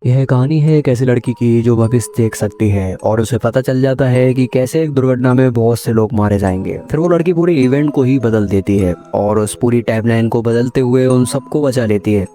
यह कहानी है एक ऐसी लड़की की जो भविष्य देख सकती है और उसे पता चल जाता है कि कैसे एक दुर्घटना में बहुत से लोग मारे जाएंगे। फिर वो लड़की पूरे इवेंट को ही बदल देती है और उस पूरी टाइमलाइन को बदलते हुए उन सबको बचा लेती है।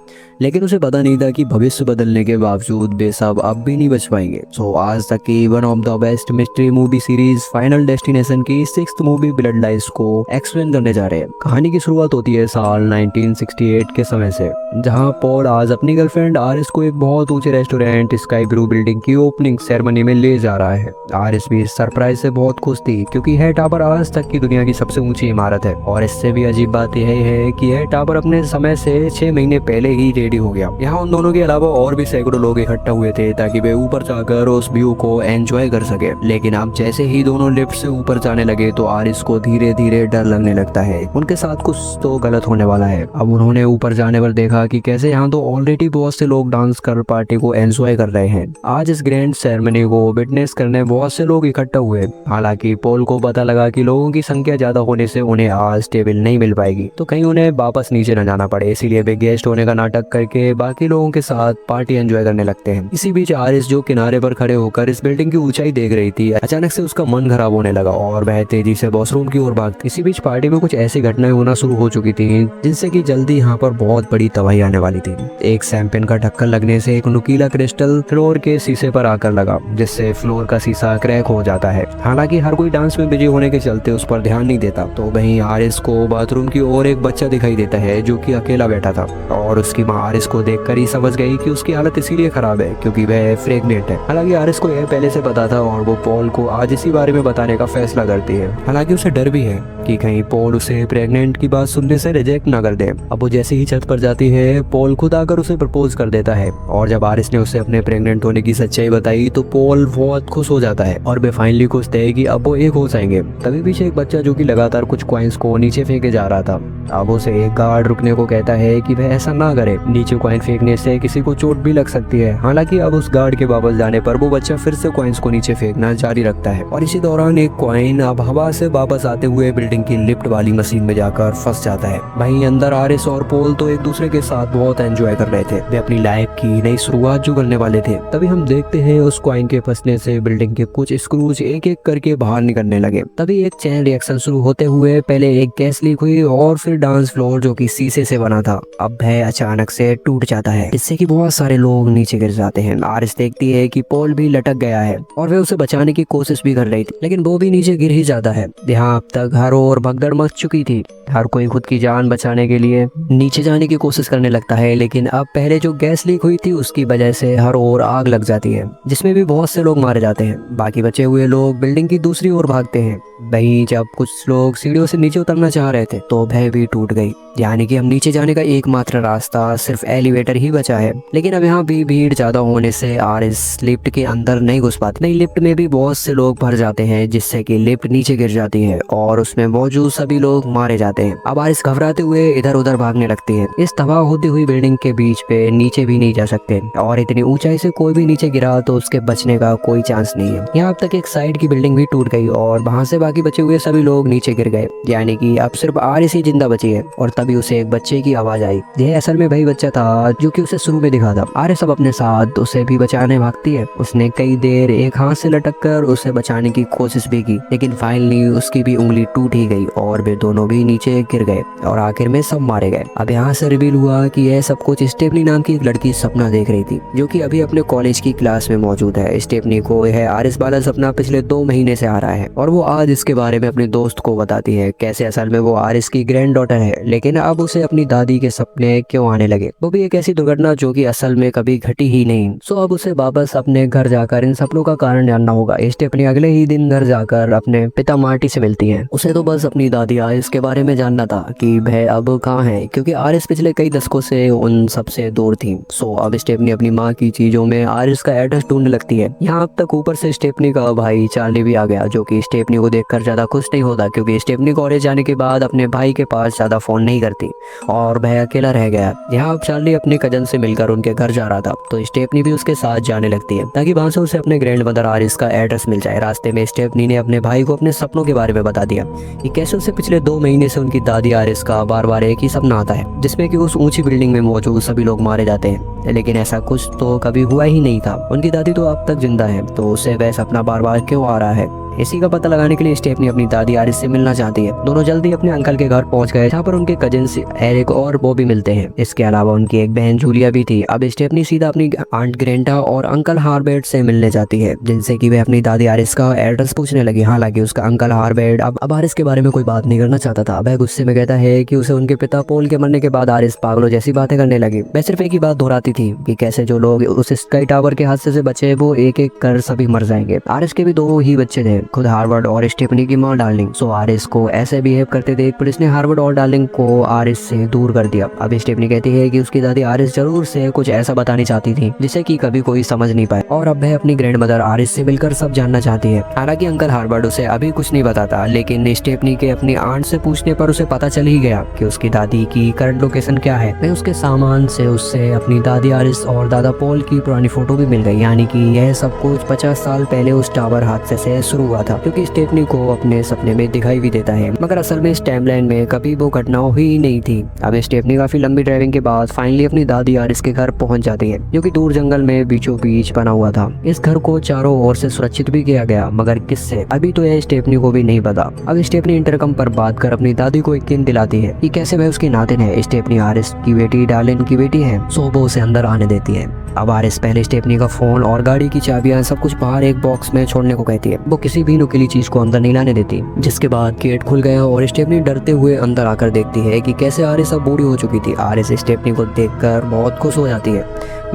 लेकिन उसे पता नहीं था कि भविष्य बदलने के बावजूद वे सब अब भी नहीं बच पाएंगे। सो आज तक की one of the best mystery movie series final destination की सिक्स्थ मूवी ब्लड लाइन्स को एक्सप्लेन करने जा रहे हैं। कहानी की शुरुआत होती है साल 1968 के समय से, जहां पॉल आज अपनी गर्लफ्रेंड आरिस को एक बहुत ऊंचे रेस्टोरेंट स्काई ब्लू बिल्डिंग की ओपनिंग सेरेमनी में ले जा रहा है। आरिस भी इस सरप्राइज से बहुत खुश थी क्योंकि यह टावर आज तक की दुनिया की सबसे ऊंची इमारत है और इससे भी अजीब बात यह है कि यह टावर अपने समय से 6 महीने पहले ही रेडी हो गया। यहाँ उन दोनों के अलावा और भी सैकड़ों लोग इकट्ठा हुए थे ताकि वे ऊपर जाकर उस व्यू को एंजॉय कर सके। लेकिन अब जैसे ही दोनों लिफ्ट से ऊपर जाने लगे तो आरिस को धीरे धीरे डर लगने लगता है, उनके साथ कुछ तो गलत होने वाला है। अब उन्होंने ऊपर जाने पर देखा कि कैसे यहाँ तो ऑलरेडी बहुत से लोग डांस कर पार्टी को एंजॉय कर रहे हैं। आज इस ग्रैंड सेरेमनी को विटनेस करने बहुत से लोग इकट्ठा हुए। हालांकि पॉल को पता लगा कि लोगों की संख्या ज्यादा होने से उन्हें आज टेबल नहीं मिल पाएगी, तो कहीं उन्हें वापस नीचे न जाना पड़े, इसीलिए वे गेस्ट होने का नाटक करके बाकी लोगों के साथ पार्टी एंजॉय करने लगते हैं। इसी बीच आरिस जो किनारे पर खड़े होकर इस बिल्डिंग की ऊंचाई देख रही थी, अचानक से उसका मन खराब होने लगा और वह तेजी से वॉशरूम की ओर भागती। इसी बीच पार्टी में कुछ ऐसी घटनाएं होना शुरू हो चुकी थी जिनसे कि जल्दी यहाँ पर बहुत बड़ी तबाही आने वाली थी। एक शैंपेन का ढक्कन लगने से एक नुकीला क्रिस्टल फ्लोर के शीशे पर आकर लगा, जिससे फ्लोर का शीशा क्रैक हो जाता है। हालांकि हर कोई डांस में बिजी होने के चलते उस पर ध्यान नहीं देता। तो वहीं आरिस को बाथरूम की ओर एक बच्चा दिखाई देता है जो कि अकेला बैठा था और उसकी माँ आरिस को देखकर ही समझ गई कि उसकी हालत इसीलिए खराब है क्योंकि वह प्रेग्नेंट है। हालांकि आरिस को यह पहले से पता था और वो पॉल को आज इसी बारे में बताने का फैसला करती है। हालांकि उसे डर भी है कि कहीं पॉल उसे प्रेग्नेंट की बात सुनने से रिजेक्ट ना कर दे। अब वो जैसे ही छत पर जाती है, पॉल खुद आकर उसे प्रपोज कर देता है और जब आरिस ने उसे अपने प्रेग्नेंट होने की सच्चाई बताई तो पॉल बहुत खुश हो जाता है और वे फाइनली खुश थे कि अब वो एक हो जाएंगे। तभी पीछे एक बच्चा जो कि लगातार कुछ कॉइन्स को नीचे फेंके जा रहा था, अब उसे एक गार्ड रुकने को कहता है कि वह ऐसा ना करे, नीचे कॉइन फेंकने से किसी को चोट भी लग सकती है। हालांकि अब उस गार्ड के वापस जाने पर वो बच्चा फिर से कॉइन्स को नीचे फेंकना जारी रखता है और इसी दौरान एक कॉइन अब हवा से वापस आते हुए बिल्डिंग की लिफ्ट वाली मशीन में जाकर फंस जाता है। वहीं अंदर आरिस और पोल तो एक दूसरे के साथ बहुत एंजॉय कर रहे थे, वे अपनी लाइफ की नई शुरुआत जो करने वाले थे। तभी हम देखते हैं उस कॉइन के फंसने से बिल्डिंग के कुछ स्क्रूज एक एक करके बाहर निकलने लगे। तभी एक चैन रिएक्शन शुरू होते हुए पहले एक गैस लीक हुई और फिर डांस फ्लोर जो कि शीशे से बना था अब वह अचानक से टूट जाता है, जिससे कि बहुत सारे लोग नीचे गिर जाते हैं। आरिस देखती है कि पॉल भी लटक गया है और वे उसे बचाने की कोशिश भी कर रही थी, लेकिन वो भी नीचे गिर ही जाता है। यहाँ अब तक हर ओर भगदड़ मच चुकी थी, हर कोई खुद की जान बचाने के लिए नीचे जाने की कोशिश करने लगता है। लेकिन अब पहले जो गैस लीक हुई थी उसकी वजह से हर ओर आग लग जाती है, जिसमें भी बहुत से लोग मारे जाते हैं। बाकी बचे हुए लोग बिल्डिंग की दूसरी ओर भागते हैं। वहीं जब कुछ लोग सीढ़ियों से नीचे उतरना चाह रहे थे तो वह भी टूट गई, यानी कि हम नीचे जाने का एकमात्र रास्ता सिर्फ एलिवेटर ही बचा है। लेकिन अब यहाँ भी भीड़ ज्यादा होने से आरिस लिफ्ट के अंदर नहीं घुस पाती। नहीं, लिफ्ट में भी बहुत से लोग भर जाते हैं, जिससे कि लिफ्ट नीचे गिर जाती है और उसमें मौजूद सभी लोग मारे जाते हैं। अब आरिस घबराते हुए इधर उधर भागने लगती है। इस तबाह होती हुई बिल्डिंग के बीच पे नीचे भी नहीं जा सकते और इतनी ऊंचाई से कोई भी नीचे गिरा तो उसके बचने का कोई चांस नहीं है। यहाँ अब तक एक साइड की बिल्डिंग भी टूट गई और वहाँ से बाकी बचे हुए सभी लोग नीचे गिर गए, यानी कि अब सिर्फ आरिस ही जिंदा बची है। और तभी उसे एक बच्चे की आवाज आई। यह असल में वही बच्चा था जो कि उसे शुरू में दिखा था। आरिस अब अपने साथ उसे भी बचाने भागती है। उसने कई देर एक हाथ से लटक कर उसे बचाने की कोशिश भी की, लेकिन फाइनली उसकी भी उंगली टूट ही गई और वे दोनों भी नीचे गिर गए और आखिर में सब मारे गए। अब यहाँ से रिवील हुआ कि यह सब कुछ स्टेफनी नाम की एक लड़की सपना देख रही थी, जो कि अभी अपने कॉलेज की क्लास में मौजूद है। स्टेफनी को यह आरिस वाला सपना पिछले 2 महीने से आ रहा है और वो आज इसके बारे में अपने दोस्त को बताती है, कैसे असल में वो आरिस की ग्रैंड डॉटर है, लेकिन अब उसे अपनी दादी के सपने क्यों आने लगे, वो भी एक ऐसी दुर्घटना जो कि असल में कभी घटी ही नहीं। सो अब उसे वापस अपने घर जाकर इन सपनों का कारण जानना होगा। स्टेफनी अगले ही दिन घर जाकर अपने पिता मार्टी से मिलती है। उसे तो बस अपनी दादी आरिस के बारे में जानना था कि वह अब कहाँ है, क्योंकि आरिस पिछले कई दशकों से उन सबसे दूर थी। सो अब स्टेफनी अपनी माँ की चीजों में आरिस का एड्रेस ढूंढने लगती है। यहाँ अब तक ऊपर से स्टेफनी का भाई चार्ली भी आ गया, जो कि स्टेफनी को देख देखकर ज्यादा खुश नहीं होता क्योंकि स्टेफनी कॉलेज जाने के बाद अपने भाई के पास ज्यादा फोन नहीं करती और वह अकेला रह गया। यहाँ अब चार्ली अपने कजन से मिलकर उनके घर जा रहा था तो स्टेफनी भी उसके साथ जाने लगती है ताकि वहां से उसे अपने ग्रैंड मदर आरिस का एड्रेस मिल जाए। रास्ते में स्टेफनी ने अपने भाई को अपने सपनों के बारे में बता दिया कि कैसे उसे पिछले 2 महीने से उनकी दादी आरिस का बार बार एक ही सपना आता है जिसमें कि उस ऊंची बिल्डिंग में मौजूद सभी लोग मारे जाते हैं, लेकिन ऐसा कुछ तो कभी हुआ ही नहीं था। उनकी दादी तो अब तक जिंदा है तो उसे वह सपना बार बार क्यों आ रहा है। इसी का पता लगाने के लिए स्टेफनी अपनी दादी आरिस से मिलना चाहती है। दोनों जल्दी अपने अंकल के घर पहुंच गए जहाँ पर उनके कजिन्स एरिक और बॉबी मिलते हैं। इसके अलावा उनकी एक बहन जूलिया भी थी। अब स्टेफनी सीधा अपनी आंट ग्रेंटा और अंकल हार्बर्ट से मिलने जाती है जिनसे कि वह अपनी दादी आरिस का एड्रेस पूछने लगी। हालांकि उसका अंकल हार्बर्ट अब आरिस के बारे में कोई बात नहीं करना चाहता था। वह गुस्से में कहता है कि उसे उनके पिता पोल के मरने के बाद आरिस पागलों जैसी बातें करने लगी। वह सिर्फ एक ही बात दोहराती थी कि कैसे जो लोग उस स्काई टावर के हादसे से बचे वो एक एक कर सभी मर जाएंगे। आरिस के भी 2 ही बच्चे थे, खुद हार्वर्ड और स्टेफनी की मां डार्लिंग। सो आरिस को ऐसे बिहेव करते देख पुलिस ने हार्वर्ड और डार्लिंग को आरिस से दूर कर दिया। अब स्टेफनी कहती है कि उसकी दादी आरिस जरूर से कुछ ऐसा बतानी चाहती थी जिसे कि कभी कोई समझ नहीं पाए और अब वह अपनी ग्रैंड मदर आरिस से मिलकर सब जानना चाहती है। हालांकि अंकल हार्वर्ड उसे अभी कुछ नहीं बताता, लेकिन स्टेफनी के अपनी आंट से पूछने पर उसे पता चल ही गया कि उसकी दादी की करंट लोकेशन क्या है। वह उसके सामान से उससे अपनी दादी आरिस और दादा पॉल की पुरानी फोटो भी मिल गई, यानी कि यह सब कुछ 50 साल पहले उस टावर हादसे से शुरू हुआ था क्योंकि स्टेफनी को अपने सपने में दिखाई भी देता है, मगर असल में इस टाइमलाइन में कभी वो घटना हुई नहीं थी। अब स्टेफनी काफी लंबी ड्राइविंग के बाद फाइनली अपनी दादी आरिस के घर पहुंच जाती है जो कि दूर जंगल में बीचों बीच बना हुआ था। इस घर को चारों ओर से सुरक्षित भी किया गया, मगर किससे अभी तो यह स्टेफनी को भी नहीं पता। अब स्टेफनी इंटरकम पर बात कर अपनी दादी को यकीन दिलाती है कि कैसे वह उसकी नातिन है। स्टेफनी आरिस की बेटी डार्लिन की बेटी है, सो वो उसे अंदर आने देती है। अब आरिस पहले स्टेफनी का फोन और गाड़ी की चाबियां सब कुछ बाहर एक बॉक्स में छोड़ने को कहती है। वो किसी भी नुकीली चीज को अंदर नहीं लाने देती, जिसके बाद गेट खुल गया और स्टेफनी डरते हुए अंदर आकर देखती है कि कैसे आरिस अब बूढ़ी हो चुकी थी। आरिस स्टेफनी को देखकर बहुत खुश हो जाती है,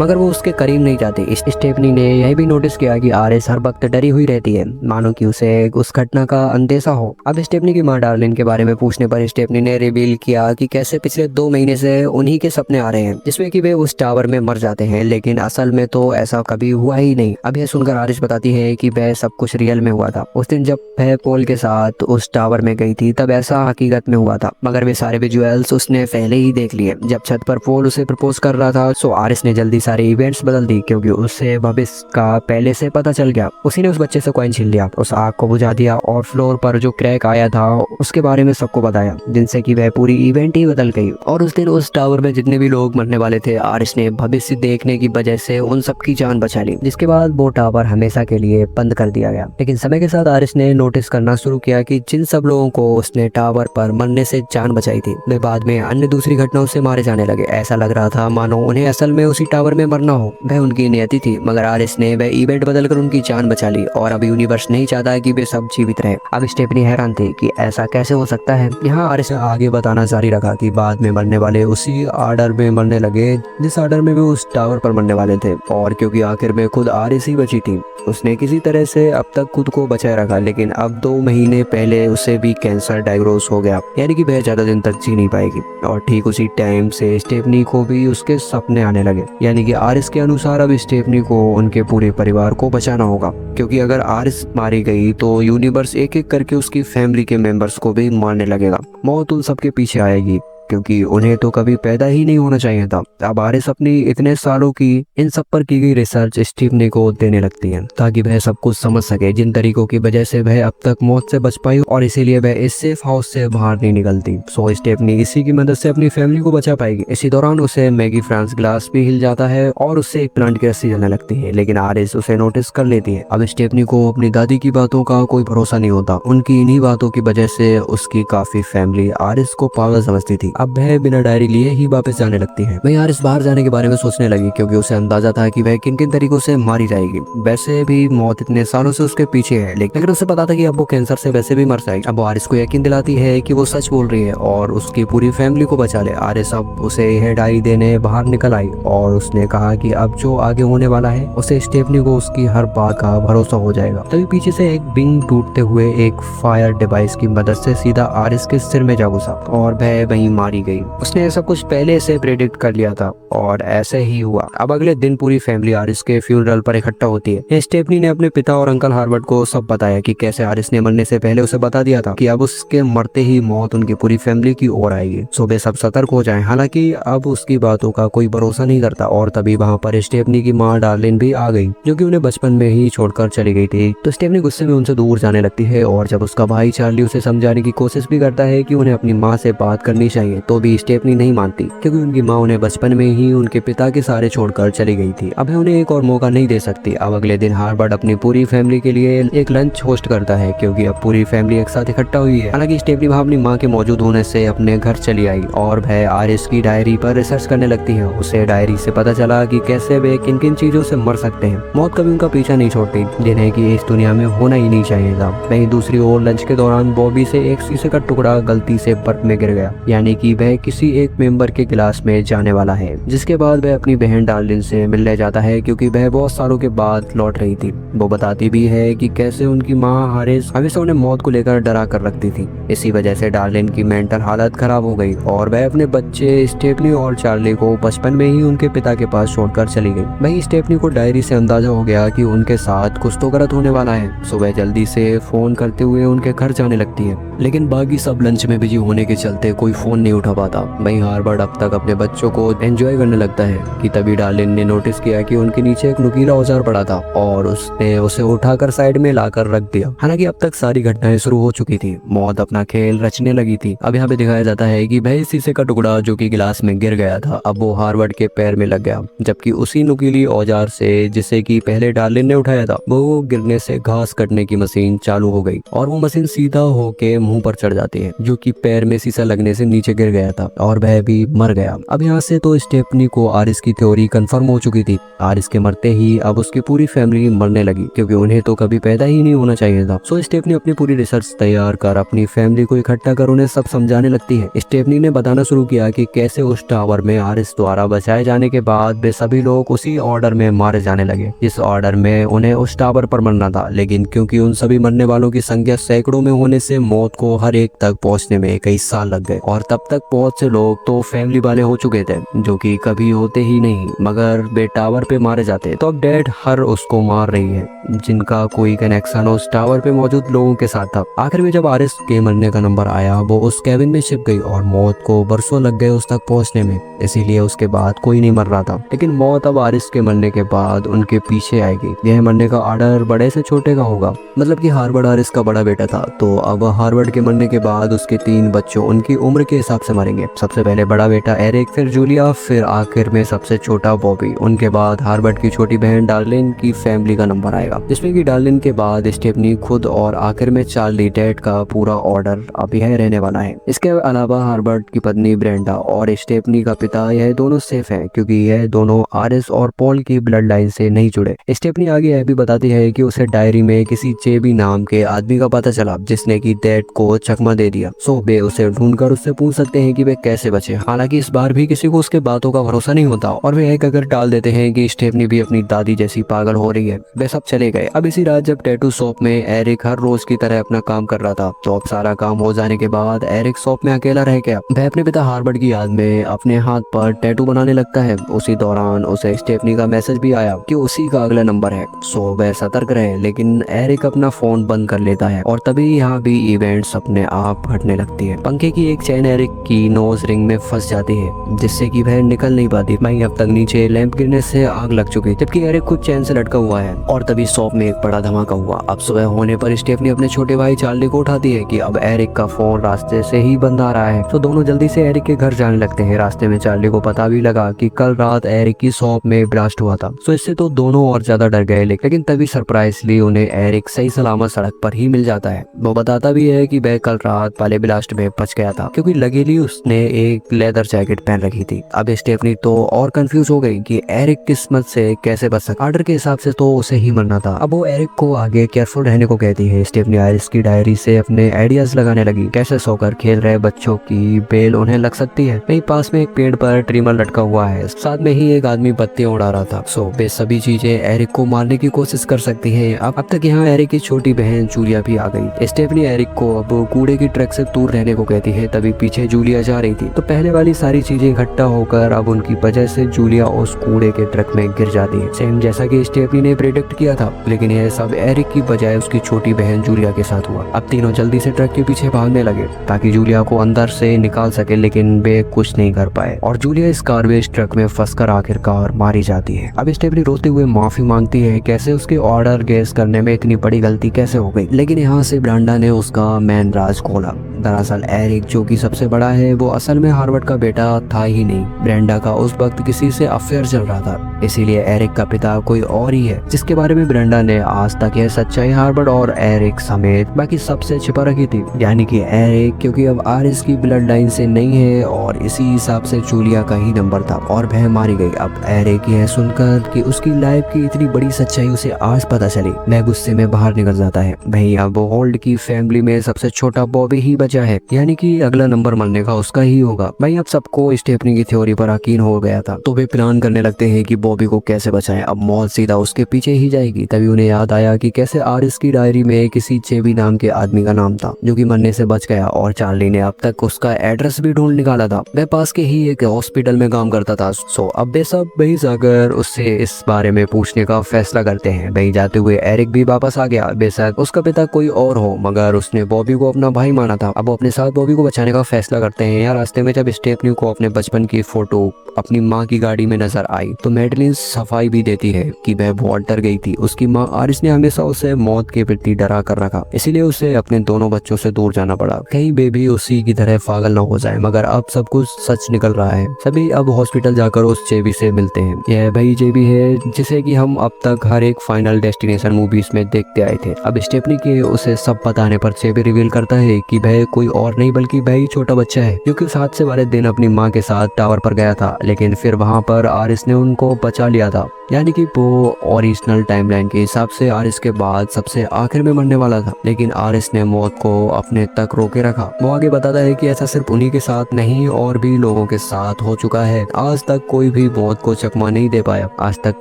मगर वो उसके करीब नहीं जाती। स्टेफनी ने यह भी नोटिस किया कि आरिस हर वक्त डरी हुई रहती है, मानो कि उसे उस घटना का अंदेशा हो। अब स्टेफनी की मां डार्लिन के बारे में पूछने पर स्टेफनी ने रिवील किया कि कैसे पिछले 2 महीने से उन्हीं के सपने आ रहे हैं जिसमें कि वे उस टावर में मर जाते हैं, लेकिन असल में तो ऐसा कभी हुआ ही नहीं। अब यह सुनकर आरिस बताती है कि वह सब कुछ रियल में हुआ था। उस दिन जब वह पोल के साथ उस टावर में गई थी तब ऐसा हकीकत में हुआ था, मगर वे सारे विजुअल्स उसने पहले ही देख लिए। जब छत पर पोल उसे प्रपोज कर रहा था सो आरिस ने जल्दी सारे इवेंट्स बदल दी क्योंकि उसे भविष्य का पहले से पता चल गया। उसी ने उस बच्चे से कॉइन छीन लिया, उस आग को बुझा दिया और फ्लोर पर जो क्रैक आया था उसके बारे में सबको बताया, जिनसे कि वह पूरी इवेंट ही बदल गई। और उस दिन उस टावर में जितने भी लोग मरने वाले थे आरिस ने भविष्य देखने की वजह से उन सबकी जान बचा ली, जिसके बाद वो टावर हमेशा के लिए बंद कर दिया गया। लेकिन समय के साथ आरिस ने नोटिस करना शुरू किया कि जिन सब लोगों को उसने टावर पर मरने से जान बचाई थी वे बाद में अन्य दूसरी घटनाओं से मारे जाने लगे। ऐसा लग रहा था मानो उन्हें असल में उसी टावर में मरना हो। वह उनकी नियति थी, मगर आरिस ने वह इवेंट बदलकर उनकी जान बचा ली और अब यूनिवर्स नहीं चाहता कि वे सब जीवित रहे। अब स्टेफनी हैरान थी कि ऐसा कैसे हो सकता है। यहाँ आरिस ने आगे बताना जारी रखा कि बाद में मरने वाले उसी आर्डर में मरने लगे जिस आर्डर में वे उस टावर पर मरने वाले थे, और क्योंकि आखिर में खुद आरिस ही बची थी उसने किसी तरह से अब तक खुद को बचाए रखा। लेकिन अब 2 महीने पहले उसे भी कैंसर डायग्नोज हो गया, यानी कि वह ज्यादा दिन तक जी नहीं पाएगी। और ठीक उसी टाइम से स्टेफनी को भी उसके सपने आने लगे, यानी कि आरिस के अनुसार अब स्टेफनी को उनके पूरे परिवार को बचाना होगा, क्योंकि अगर आरिस मारी गई तो यूनिवर्स एक एक करके उसकी फैमिली के मेंबर्स को भी मारने लगेगा। मौत उन सबके पीछे आएगी क्योंकि उन्हें तो कभी पैदा ही नहीं होना चाहिए था। अब आरिस अपनी इतने सालों की इन सब पर की गई रिसर्च स्टीफनी को देने लगती है ताकि वह सब कुछ समझ सके जिन तरीकों की वजह से वह अब तक मौत से बच पाई, और इसीलिए वह इस सेफ हाउस से बाहर नहीं निकलती। सो स्टेफनी इसी की मदद से अपनी फैमिली को बचा पाएगी। इसी दौरान उसे मैगी फ्रांस ग्लास भी हिल जाता है और उससे एक प्लांट की रस्सी जलने लगती है, लेकिन आरिस उसे नोटिस कर लेती है। अब स्टेफनी को अपनी दादी की बातों का कोई भरोसा नहीं होता। उनकी इन्हीं बातों की वजह से उसकी काफी फैमिली आरिस को पागल समझती थी। अब वह बिना डायरी लिए ही वापस जाने लगती है। वहीं आरिस बाहर जाने के बारे में सोचने लगी क्योंकि उसे अंदाजा था कि वह किन किन तरीकों से मारी जाएगी। वैसे भी मौत इतने सालों से उसके पीछे है, लेकिन उसे पता था कि अब वो कैंसर से वैसे भी मर जाएगी। अब वो आरिस को यकीन दिलाती है कि वो सच बोल रही है और उसकी पूरी फैमिली को बचा ले। आरिस अब उसे यह डायरी देने बाहर निकल आई और उसने कहा कि अब जो आगे होने वाला है उसे स्टेफनी को उसकी हर बात का भरोसा हो जाएगा। तभी पीछे से एक विंग टूटते हुए एक फायर डिवाइस की मदद से सीधा आरिस के सिर में जा घुसा और वह वहीं मार मारी गई। उसने सब कुछ पहले से प्रेडिक्ट कर लिया था और ऐसे ही हुआ। अब अगले दिन पूरी फैमिली आरिस के फ्यूनरल पर इकट्ठा होती है। स्टेफनी ने अपने पिता और अंकल हार्वर्ड को सब बताया कि कैसे आरिस ने मरने से पहले उसे बता दिया था कि अब उसके मरते ही मौत उनकी पूरी फैमिली की ओर आएगी। सुबह सब सतर्क हो जाएं। हालांकि अब उसकी बातों का कोई भरोसा नहीं करता और तभी वहाँ पर स्टेफनी की माँ डार्लिन भी आ गई, जो कि उन्हें बचपन में ही छोड़कर चली गई थी। तो स्टेफनी गुस्से में उनसे दूर जाने लगती है और जब उसका भाई चार्ली उसे समझाने की कोशिश भी करता है कि उन्हें अपनी माँ से बात करनी चाहिए, तो भी स्टेफनी नहीं मानती, क्योंकि उनकी माँ उन्हें बचपन में ही उनके पिता के सहारे छोड़कर चली गई थी। अब उन्हें एक और मौका नहीं दे सकती। अब अगले दिन हार्वर्ड अपनी पूरी फैमिली के लिए एक लंच होस्ट करता है, क्योंकि अब पूरी फैमिली एक साथ इकट्ठा हुई है। हालांकि स्टेफनी वहाँ अपनी माँ के मौजूद होने से अपने घर चली आई और वह आरिस की डायरी पर रिसर्च करने लगती है। उसे डायरी से पता चला कि कैसे वे किन किन चीजों से मर सकते हैं। मौत कभी उनका पीछा नहीं छोड़ती, जिन्हें कि इस दुनिया में होना ही नहीं चाहिए था। वहीं दूसरी ओर लंच के दौरान बॉबी से एक शीशे का टुकड़ा गलती से बर्फ में गिर गया, यानी कि वह किसी एक मेंबर के गिलास में जाने वाला है। जिसके बाद वह अपनी बहन डार्लिन से मिलने जाता है, क्योंकि वह बहुत सालों के बाद लौट रही थी। वो बताती भी है कि कैसे उनकी माँ हारिस हमेशा उन्हें मौत को लेकर डरा कर रखती थी। इसी वजह से डार्लिन की मेंटल हालत खराब हो गई और वह अपने बच्चे स्टेफनी और चार्ली को बचपन में ही उनके पिता के पास छोड़कर चली गई। वहीं स्टेफनी को डायरी से अंदाजा हो गया कि उनके साथ कुछ तो गलत होने वाला है। सुबह जल्दी से फोन करते हुए उनके घर जाने लगती है, लेकिन बाकी सब लंच में बिजी होने के चलते कोई फोन नहीं उठा पाता। वहीं हार्वर्ड अब तक अपने बच्चों को एंजॉय करने लगता है कि तभी डार्लिन ने नोटिस किया कि उनके नीचे एक नुकीला औजार पड़ा था और उसने उसे उठाकर साइड में लाकर रख दिया। हालांकि अब तक सारी घटनाएं शुरू हो चुकी थी, मौत अपना खेल रचने लगी थी। अब यहाँ पे दिखाया जाता है कि वह शीशे का टुकड़ा जो कि गिलास में गिर गया था, अब वो हार्वर्ड के पैर में लग गया, जबकि उसी नुकीली औजार से जिसे कि पहले डार्लिन ने उठाया था, वो गिरने से घास कटने की मशीन चालू हो गई और वो मशीन सीधा होके मुंह पर चढ़ जाती है, जो कि पैर में शीशा लगने से नीचे गिर गया था और वह भी मर गया। अब यहाँ से तो स्टेफनी को आरिस की थ्योरी कंफर्म हो चुकी थी। आरिस के मरते ही अब उसकी पूरी फैमिली मरने लगी, क्योंकि उन्हें तो कभी पैदा ही नहीं होना चाहिए था। सो स्टेफनी अपनी पूरी रिसर्च तैयार कर अपनी फैमिली को इकट्ठा कर उन्हें सब समझाने लगती है। स्टेफनी ने बताना शुरू किया कि कैसे उस टावर में आरिस द्वारा बचाए जाने के बाद वे सभी लोग उसी ऑर्डर में मारे जाने लगे, जिस ऑर्डर में उन्हें उस टावर पर मरना था। लेकिन क्योंकि उन सभी मरने वालों की संख्या सैकड़ों में होने से मौत को हर एक तक पहुंचने में कई साल लग गए और तब तक बहुत से लोग तो फैमिली वाले हो चुके थे, जो कि कभी होते ही नहीं मगर वे टावर पे मारे जाते। तो अब डेड हर उसको मार रही है जिनका कोई कनेक्शन उस टावर पे मौजूद लोगों के साथ था। आखिर में जब आरिस के मरने का नंबर आया, वो उस कैबिन में छिप गई और मौत को बरसों लग गए उस तक पहुंचने में, इसीलिए उसके बाद कोई नहीं मर रहा था। लेकिन मौत अब आरिस के मरने के बाद उनके पीछे आएगी। यह मरने का ऑर्डर बड़े से छोटे का होगा, मतलब कि हार्वर्ड आरिस का बड़ा बेटा था, तो अब हार्वर्ड के मरने के बाद उसके 3 बच्चों उनकी उम्र के हिसाब से मरेंगे। सबसे पहले बड़ा बेटा एरिक, फिर जूलिया, फिर आखिर में सबसे छोटा बॉबी। उनके बाद हार्वर्ड की छोटी बहन डार्लिन की फैमिली का नंबर आएगा, जिसमें कि डार्लिन के बाद स्टेफनी खुद और आखिर में चार्ली। डेड का पूरा ऑर्डर अब यह रहने वाला है। इसके अलावा हार्वर्ड की पत्नी ब्रेंडा और स्टेफनी का पिता, यह दोनों सेफ हैं, क्योंकि यह दोनों आरिस और पॉल की ब्लड लाइन से नहीं जुड़े। स्टेफनी आगे यह भी बताती है कि उसे डायरी में किसी जेबी नाम के आदमी का पता चला, जिसने कि डेड को चकमा दे दिया। सो वे उसे ढूंढकर उससे पूछ सकते हैं कि वे कैसे बचे। हालांकि इस बार भी किसी को उसके बातों का भरोसा नहीं होता और वे एक अगर टाल देते हैं कि स्टेफनी भी अपनी दादी जैसी पागल हो रही है। वे सब चले गए। अब इसी रात जब टैटू शॉप में एरिक हर रोज की तरह अपना काम कर रहा था, तो अब सारा काम हो जाने के बाद एरिक शॉप में अकेला रह गया। वह अपने पिता हार्वर्ड की याद में अपने हाथ पर टैटू बनाने लगता है। उसी दौरान उसे स्टेफनी का मैसेज भी आया कि उसी का अगला नंबर है। सो वह सतर्क रहे, लेकिन एरिक अपना फोन बंद कर लेता है और तभी यहाँ भी इवेंट्स अपने आप घटने लगती है। पंखे की एक चैन एरिक की नोज रिंग में फंस जाती है, जिससे कि वह निकल नहीं पाती। वहीं अब तक नीचे लैंप गिरने से आग लग चुकी, जबकि एरिक खुद चैन से लटका हुआ है। और तभी शॉप में एक बड़ा धमाका हुआ। अब सुबह होने पर स्टेफनी अपने छोटे भाई चार्ली को उठाती है कि अब एरिक का फोन रास्ते से ही बंद आ रहा है। तो दोनों जल्दी से एरिक के घर जाने लगते हैं। रास्ते में चार्ली को पता भी लगा कि कल रात एरिक की शॉप में ब्लास्ट हुआ था। सो इससे तो दोनों और ज्यादा डर गए, लेकिन तभी सरप्राइजली उन्हें एरिक सही सलामत सड़क पर ही मिल जाता है। वो बताता भी है कि वह कल रात वाले ब्लास्ट में बच गया था, क्योंकि लगेली उसने एक लेदर जैकेट पहन रखी थी। अब स्टेफनी तो और कंफ्यूज हो गई कि एरिक किस्मत से कैसे बच सकता। ऑर्डर के हिसाब से तो उसे ही मरना था। अब वो एरिक को आगे केयरफुल रहने को कहती है। स्टेफनी आरिस की डायरी से अपने आइडियाज लगाने लगी, कैसे सोकर खेल रहे बच्चों की बेल उन्हें लग सकती है। वहीं पास में एक पेड़ पर ट्रिमर लटका हुआ है, साथ में ही एक आदमी बत्तियां उड़ा रहा था। सो वे सभी चीजें एरिक को मारने की कोशिश कर सकती है। अब तक यहाँ एरिक की छोटी बहन जूलिया भी आ गई। स्टेफनी एरिक को अब कूड़े की ट्रक से दूर रहने को कहती है। तभी पीछे जूलिया जा रही थी तो पहले वाली सारी चीजें इकट्ठा होकर अब उनकी वजह से जूलिया उस कूड़े के ट्रक में गिर जाती है, सेम जैसा कि स्टेफनी ने प्रेडिक्ट किया था। लेकिन यह सब एरिक की बजाय उसकी छोटी बहन जूलिया के साथ हुआ। अब तीनों जल्दी से ट्रक के पीछे भागने लगे ताकि जूलिया को अंदर से निकाल सके, लेकिन वे कुछ नहीं कर पाए और जूलिया इस गार्बेज ट्रक में फंसकर आखिरकार मारी जाती है। अब स्टेफनी रोते हुए माफी मांगती है, कैसे उसके ऑर्डर गेस करने में इतनी बड़ी गलती कैसे हो गई। लेकिन यहाँ से ब्रांडा ने उसका मैन राज खोला। दरअसल एरिक जो कि सबसे बड़ा है वो असल में हार्वर्ड का बेटा था ही नहीं। ब्रेंडा का उस वक्त किसी से अफेयर चल रहा था, इसीलिए एरिक का पिता कोई और ही है, जिसके बारे में ब्रेंडा ने आज तक यह सच्चाई हार्वर्ड और एरिक समेत बाकी सबसे छिपा रखी थी। यानी कि एरिक क्योंकि अब आरिस की ब्लड लाइन से नहीं है और इसी हिसाब से जूलिया का ही नंबर था और वह मारी गई। अब एरिक यह सुनकर कि उसकी लाइफ की इतनी बड़ी सच्चाई उसे आज पता चली, वह गुस्से में बाहर निकल जाता है। वहीं अब होल्ड की फैमिली में सबसे छोटा बॉबी ही बचा है, यानी कि अगला नंबर मरने का उसका ही होगा। भाई अब सबको स्टेफनी की थ्योरी पर यकीन हो गया था तो वे प्लान करने लगते हैं कि बॉबी को कैसे बचाएं। अब मौत सीधा उसके पीछे ही जाएगी। तभी उन्हें याद आया कि कैसे आरिस की डायरी में किसी चेबी नाम के आदमी का नाम था जो कि मरने से बच गया और चार्ली ने अब तक उसका एड्रेस भी ढूंढ निकाला था। वह पास के ही एक हॉस्पिटल में काम करता था। सो अब वे सब वही जाकर उससे इस बारे में पूछने का फैसला करते हैं। वही जाते हुए एरिक भी वापस आ गया। बेशक उसका पिता कोई और हो मगर उसने बॉबी को अपना भाई माना था। अब वो अपने साथ बॉबी को बचाने का फैसला करते हैं। यार रास्ते में जब स्टेफनी को अपने बचपन की फोटो अपनी माँ की गाड़ी में नजर आई तो मैडलिन सफाई भी देती है कि वह बहुत डर गई थी। उसकी माँ आरिस ने हमेशा उसे मौत के प्रति डरा कर रखा, इसीलिए उसे अपने दोनों बच्चों से दूर जाना पड़ा, कहीं बेबी उसी की तरह पागल न हो जाए। मगर अब सब कुछ सच निकल रहा है। सभी अब हॉस्पिटल जाकर उस जेबी से मिलते हैं। यह वही जेबी है जिसे कि हम अब तक हर एक फाइनल डेस्टिनेशन मूवीज में देखते आए थे। अब स्टेफनी के उसे सब बताने पर जेबी रिवील करता है कि वह कोई और नहीं बल्कि वह ही छोटा बच्चा है क्योंकि उस हादसे वाले दिन अपनी माँ के साथ टावर पर गया था, लेकिन फिर वहां पर आरिस ने उनको बचा लिया था। यानी कि वो ओरिजिनल टाइमलाइन के हिसाब से आरिस के बाद सबसे आखिर में मरने वाला था, लेकिन आरिस ने मौत को अपने तक रोके रखा। वो आगे बताता है कि ऐसा सिर्फ उन्हीं के साथ नहीं और भी लोगों के साथ हो चुका है। आज तक कोई भी मौत को चकमा नहीं दे पाया, आज तक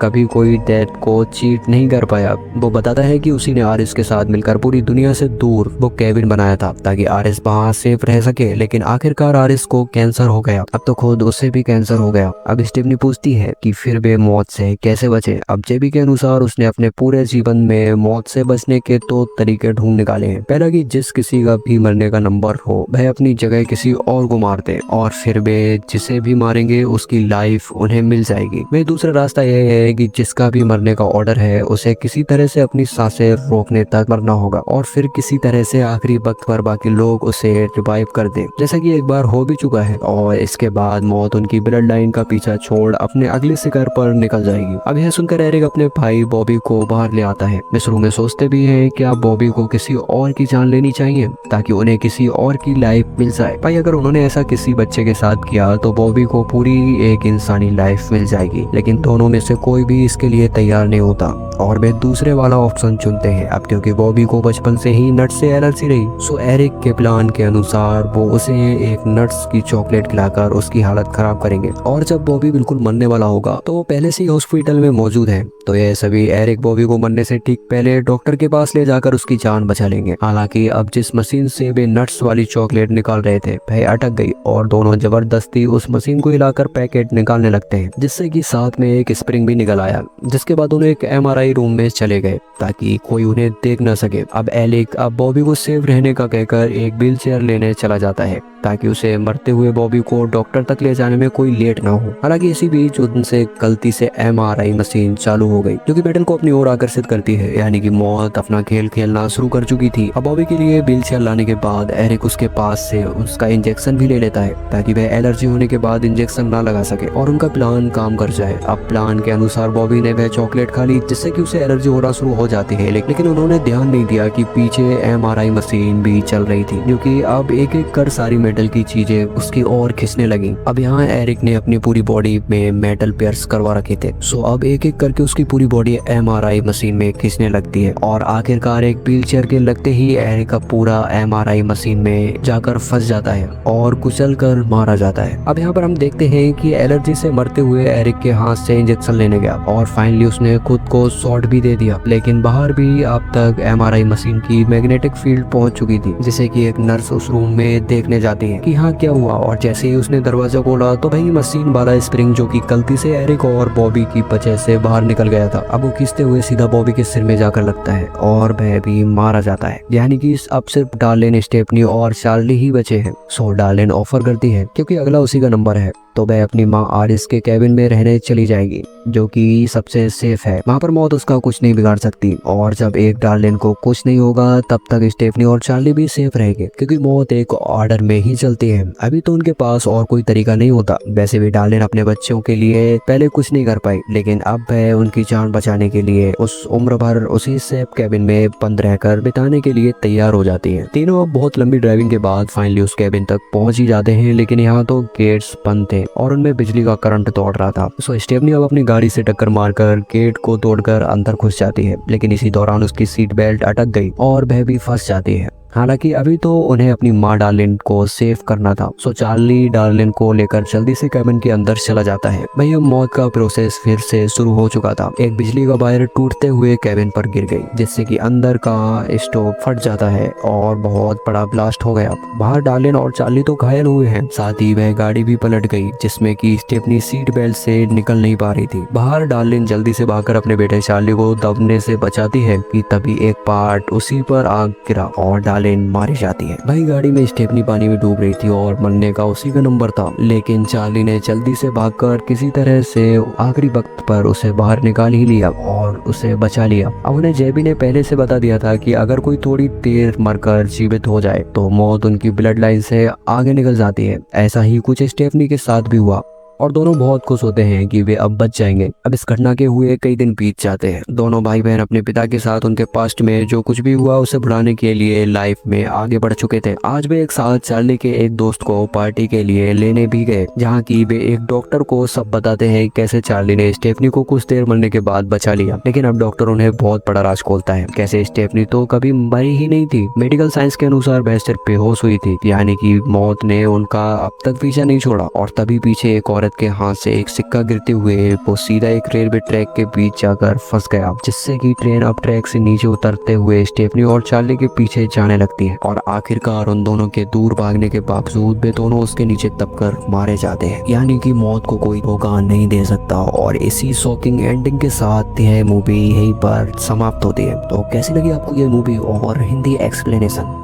कभी कोई डेथ को चीट नहीं कर पाया। वो बताता है कि उसी ने आरिस के साथ मिलकर पूरी दुनिया से दूर वो केबिन बनाया था ताकि आरिस वहां सेफ रह सके, लेकिन आखिरकार आरिस को कैंसर हो गया। अब तो खुद उसे भी कैंसर हो गया। अब स्टेफनी पूछती है कि फिर वे मौत से कैसे बचे। अब जेबी के अनुसार उसने अपने पूरे जीवन में मौत से बचने के 2 तरीके ढूंढ निकाले हैं। पहला कि जिस किसी का भी मरने का नंबर हो वह अपनी जगह किसी और को मार दे और फिर वे जिसे भी मारेंगे उसकी लाइफ उन्हें मिल जाएगी। वह दूसरा रास्ता यह है कि जिसका भी मरने का ऑर्डर है उसे किसी तरह से अपनी सांसें रोकने तक मरना होगा और फिर किसी तरह से आखिरी वक्त पर बाकी लोग उसे रिवाइव कर दे, जैसा कि एक बार हो भी चुका है। और इसके बाद मौत उनकी ब्लड लाइन का पीछा छोड़ अपने अगले शिकार पर निकल जाएगी। अब यह सुनकर एरिक अपने भाई बॉबी को बाहर ले आता है। वे शुरू में सोचते भी हैं कि अब बॉबी को किसी और की जान लेनी चाहिए ताकि उन्हें किसी और की लाइफ मिल जाए। भाई अगर उन्होंने ऐसा किसी बच्चे के साथ किया तो बॉबी को पूरी एक इंसानी लाइफ मिल जाएगी, लेकिन दोनों में से कोई भी इसके लिए तैयार नहीं होता और वे दूसरे वाला ऑप्शन चुनते हैं। अब क्योंकि बॉबी को बचपन से ही नट्स से एलर्जी रही, सो एरिक के प्लान के अनुसार वो उसे एक नट्स की चॉकलेट खिलाकर उसकी हालत खराब करेंगे और जब बॉबी बिल्कुल मरने वाला होगा तो वो पहले से ही हॉस्पिटल में मौजूद है। तो ये सभी एरिक बॉबी को मरने से ठीक पहले डॉक्टर के पास ले जाकर उसकी जान बचा लेंगे। हालांकि अब जिस मशीन से वे नट्स वाली चॉकलेट निकाल रहे थे वह अटक गई और दोनों जबरदस्ती उस मशीन को हिलाकर पैकेट निकालने लगते हैं, जिससे कि साथ में एक स्प्रिंग भी निकल आया। जिसके बाद उन्हें एक MRI रूम में चले गए ताकि कोई उन्हें देख न सके। अब एरिक अब बॉबी को सेफ रहने का कहकर एक व्हील चेयर लेने चला जाता है ताकि उसे मरते हुए बॉबी को डॉक्टर तक ले जाने में कोई लेट ना हो। हालांकि इसी बीच उनसे गलती से MRI मशीन चालू हो गई जो कि बैटल को अपनी ओर आकर्षित करती है, यानी कि मौत अपना खेल खेलना शुरू कर चुकी थी। अब बॉबी के लिए व्हील चेयर लाने के बाद एरिक उसके पास से उसका इंजेक्शन भी ले लेता है ताकि वह एलर्जी होने के बाद इंजेक्शन ना लगा सके और उनका प्लान काम कर जाए। अब प्लान के अनुसार बॉबी ने वह चॉकलेट खा ली जिससे कि उसे एलर्जी होना शुरू हो जाती है, लेकिन उन्होंने ध्यान नहीं दिया कि पीछे MRI मशीन भी चल रही थी क्योंकि अब एक एक कर सारी मेटल की चीजें उसकी ओर खींचने लगी। अब यहाँ एरिक ने अपनी अपनी पूरी बॉडी में मेटल पेयर्स करवा रखे थे। सो अब एक एक करके उसकी पूरी बॉडी MRI मशीन में खींचने लगती है और आखिरकार एक व्हीलचेयर के लगते ही एरिक का पूरा MRI मशीन में जाकर फंस जाता है और कुचल कर मारा जाता है। अब यहाँ पर हम देखते हैं कि एलर्जी से मरते हुए एरिक के हाथ से इंजेक्शन लेने गया और फाइनली उसने खुद को शॉट भी दे दिया, लेकिन बाहर भी अब तक MRI मशीन की मैग्नेटिक फील्ड पहुंच चुकी थी, जिसे कि एक नर्स उस रूम में देखने जाती है कि हाँ क्या हुआ। और जैसे ही उसने दरवाजा खोला तो वही मशीन वाला स्प्रिंग जो कि गलती से एरिक और बॉबी की वजह से बाहर निकल गया था, अब वो खींचते हुए सीधा बॉबी के सिर में जाकर लगता है और वह भी मारा जाता है। यानी कि अब सिर्फ डार्लिन, स्टेफनी और चार्ली ही बचे हैं। सो डार्लिन ऑफर करती है क्योंकि अगला उसी का नंबर है तो वह अपनी माँ आरिस के कैबिन में रहने चली जाएगी, जो कि सबसे सेफ है। वहाँ पर मौत उसका कुछ नहीं बिगाड़ सकती और जब एक डार्लिन को कुछ नहीं होगा तब तक स्टेफनी और चार्ली भी सेफ रहेंगे, क्योंकि मौत एक ऑर्डर में ही चलती है। अभी तो उनके पास और कोई तरीका नहीं होता। वैसे भी डार्लिन अपने बच्चों के लिए पहले कुछ नहीं कर पाई, लेकिन अब वह उनकी जान बचाने के लिए उस उम्र भर उसी सेफ कैबिन में बंद रहकर बिताने के लिए तैयार हो जाती है। तीनों अब बहुत लंबी ड्राइविंग के बाद फाइनली उस कैबिन तक पहुंच ही जाते हैं, लेकिन यहाँ तो गेट्स बंद थे और उनमें बिजली का करंट दौड़ रहा था। सो स्टेफनी अब अपनी गाड़ी से टक्कर मारकर गेट को तोड़कर अंदर घुस जाती है, लेकिन इसी दौरान उसकी सीट बेल्ट अटक गई और वह भी फंस जाती है। हालांकि अभी तो उन्हें अपनी माँ डार्लिन को सेव करना था। सो चार्ली डार्लिन को लेकर जल्दी से कैबिन के अंदर चला जाता है। वही अब मौत का प्रोसेस फिर से शुरू हो चुका था। एक बिजली का वायर टूटते हुए कैबिन पर गिर गई, जिससे कि अंदर का स्टोव फट जाता है और बहुत बड़ा ब्लास्ट हो गया। बाहर डार्लिन और चार्ली तो घायल हुए हैं, साथ ही वह गाड़ी भी पलट गई, जिसमें कि स्टेफनी सीट बेल्ट से निकल नहीं पा रही थी। बाहर डार्लिन जल्दी से भागकर अपने बेटे चार्ली को दबने से बचाती है कि तभी एक पार्ट उसी पर आग गिरा और डार्लिन मारी जाती है। भाई गाड़ी में स्टेफनी पानी में डूब रही थी और मरने का उसी का नंबर था, लेकिन चार्ली ने जल्दी से भागकर किसी तरह से आखिरी वक्त पर उसे बाहर निकाल ही लिया और उसे बचा लिया। अब उन्हें जेबी ने पहले से बता दिया था कि अगर कोई थोड़ी देर मरकर जीवित हो जाए तो मौत उनकी ब्लड लाइन से आगे निकल जाती है। ऐसा ही कुछ स्टेफनी के साथ भी हुआ और दोनों बहुत खुश होते हैं कि वे अब बच जाएंगे। अब इस घटना के हुए कई दिन बीत जाते हैं। दोनों भाई बहन अपने पिता के साथ उनके पास्ट में जो कुछ भी हुआ उसे भुलाने के लिए लाइफ में आगे बढ़ चुके थे। आज वे एक साथ चार्ली के एक दोस्त को पार्टी के लिए लेने भी गए, जहाँ की वे एक डॉक्टर को सब बताते हैं कैसे चार्ली ने स्टेफनी को कुछ देर मरने के बाद बचा लिया। लेकिन अब डॉक्टर उन्हें बहुत बड़ा राज खोलता है, कैसे स्टेफनी तो कभी मरी ही नहीं थी। मेडिकल साइंस के अनुसार वह सिर्फ बेहोश हुई थी, यानी कि मौत ने उनका अब तक पीछा नहीं छोड़ा। और तभी पीछे एक औरत के हाथ से एक सिक्का गिरते हुए वो सीधा एक रेलवे ट्रैक के बीच जाकर फंस गया, जिससे कि ट्रेन अब ट्रैक से नीचे उतरते हुए स्टेफनी और चार्ली के पीछे जाने लगती है और आखिरकार उन दोनों के दूर भागने के बावजूद वे दोनों उसके नीचे दबकर मारे जाते हैं। यानी कि मौत को कोई धोखा नहीं दे सकता। और इसी शॉकिंग एंडिंग के साथ यह मूवी यहीं पर समाप्त होती है। तो कैसी लगी आपको ये मूवी और हिंदी एक्सप्लेनेशन?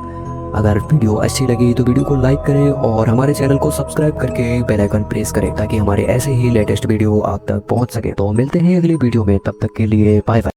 अगर वीडियो अच्छी लगी तो वीडियो को लाइक करें और हमारे चैनल को सब्सक्राइब करके बेल आइकन प्रेस करें, ताकि हमारे ऐसे ही लेटेस्ट वीडियो आप तक पहुंच सके। तो मिलते हैं अगली वीडियो में, तब तक के लिए बाय बाय।